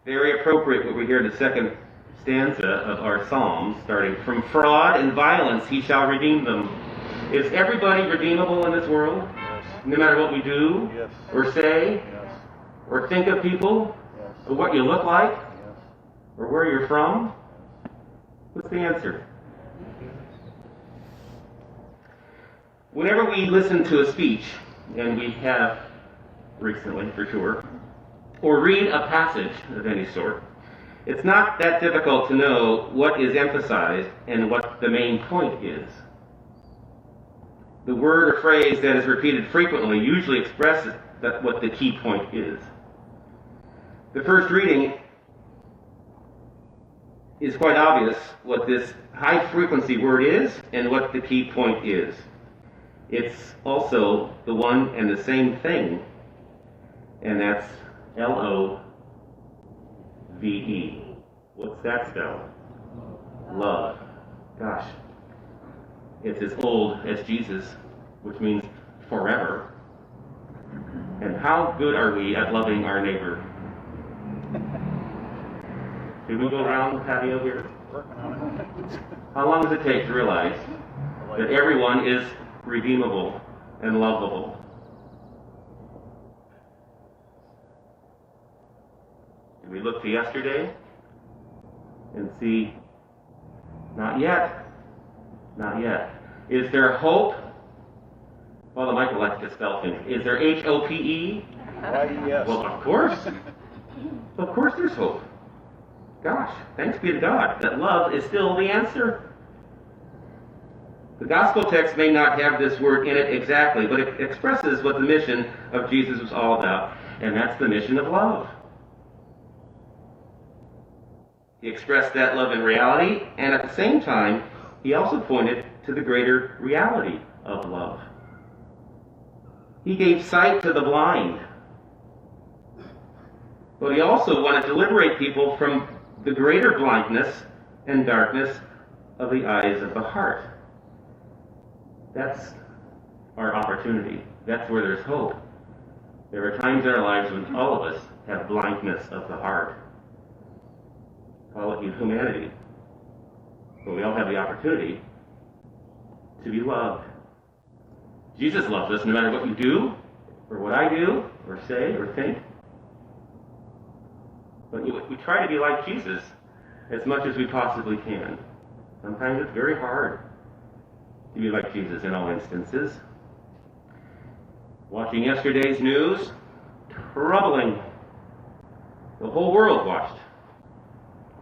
Very appropriate what we hear in the second stanza of our psalm, starting, "From fraud and violence he shall redeem them." Is everybody redeemable in this world? Yes. No matter what we do, Yes. or say, Yes. or think of people, Yes. or what you look like, Yes. or where you're from? What's the answer? Whenever we listen to a speech, and we have recently for sure, or read a passage of any sort, it's not that difficult to know what is emphasized and what the main point is. The word or phrase that is repeated frequently usually expresses what the key point is. The first reading is quite obvious what this high-frequency word is and what the key point is. It's also the one and the same thing, and that's L-O-V-E. What's that spell? Love. Gosh. It's as old as Jesus, which means forever. And how good are we at loving our neighbor? Did we go around the patio here? Working on it. How long does it take to realize that everyone is redeemable and lovable? Did we look to yesterday and see, not yet, not yet. Is there hope? Well, Michael likes to spell things. Is there H-O-P-E? Why, yes. Well, of course. Of course there's hope. Gosh, thanks be to God that love is still the answer. The gospel text may not have this word in it exactly, but it expresses what the mission of Jesus was all about, and that's the mission of love. He expressed that love in reality, and at the same time, he also pointed to the greater reality of love. He gave sight to the blind, but he also wanted to liberate people from the greater blindness and darkness of the eyes of the heart. That's our opportunity. That's where there's hope. There are times in our lives when all of us have blindness of the heart. Call it humanity. But we all have the opportunity to be loved. Jesus loves us no matter what you do, or what I do, or say, or think. But we try to be like Jesus as much as we possibly can. Sometimes it's very hard to be like Jesus in all instances. Watching yesterday's news, troubling. The whole world watched.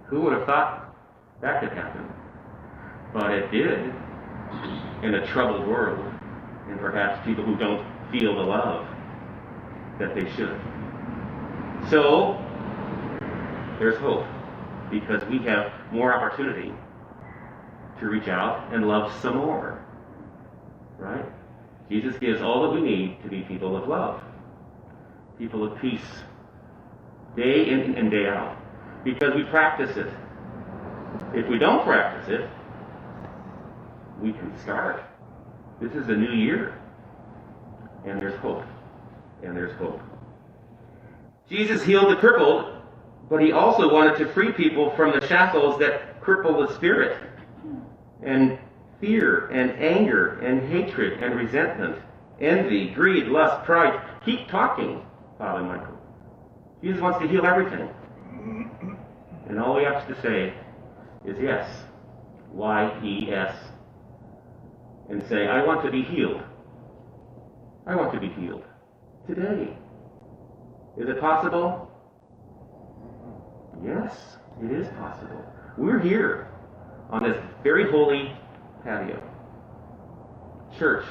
Who would have thought that could happen? But it did, in a troubled world, and perhaps people who don't feel the love that they should. So, there's hope, because we have more opportunity to reach out and love some more. Right? Jesus gives all that we need to be people of love, people of peace, day in and day out, because we practice it. If we don't practice it, we can start. This is a new year, and there's hope, and there's hope. Jesus healed the crippled, but he also wanted to free people from the shackles that cripple the spirit, and fear, and anger, and hatred, and resentment, envy, greed, lust, pride. Keep talking, Father Michael. Jesus wants to heal everything. And all we have to say is yes, Y-E-S, and say, I want to be healed. I want to be healed today. Is it possible? Yes, it is possible. We're here on this very holy patio. Church,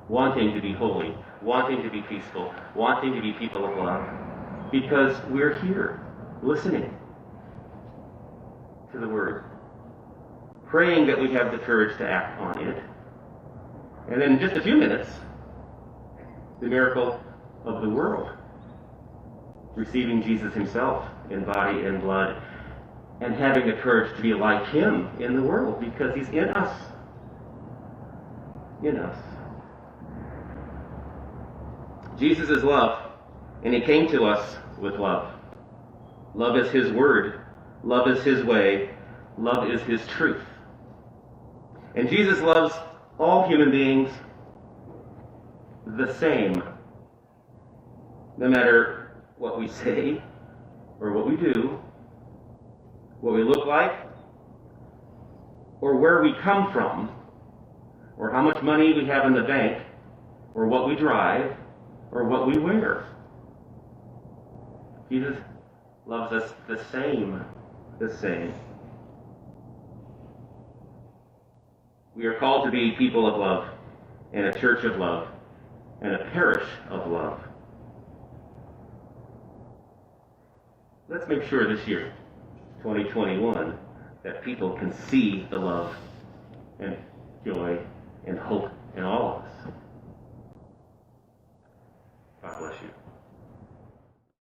wanting to be holy, wanting to be peaceful, wanting to be people of love, because we're here listening to the Word, praying that we have the courage to act on it. And then in just a few minutes, the miracle of the world, receiving Jesus himself in body and blood, and having the courage to be like him in the world, because he's in us. In us. Jesus is love, and he came to us with love. Love is his word. Love is his way. Love is his truth. And Jesus loves all human beings the same, no matter what we say or what we do, what we look like, or where we come from, or how much money we have in the bank, or what we drive, or what we wear. Jesus loves us the same. We are called to be people of love, and a church of love, and a parish of love. Let's make sure this year, 2021, that people can see the love and joy and hope in all of us.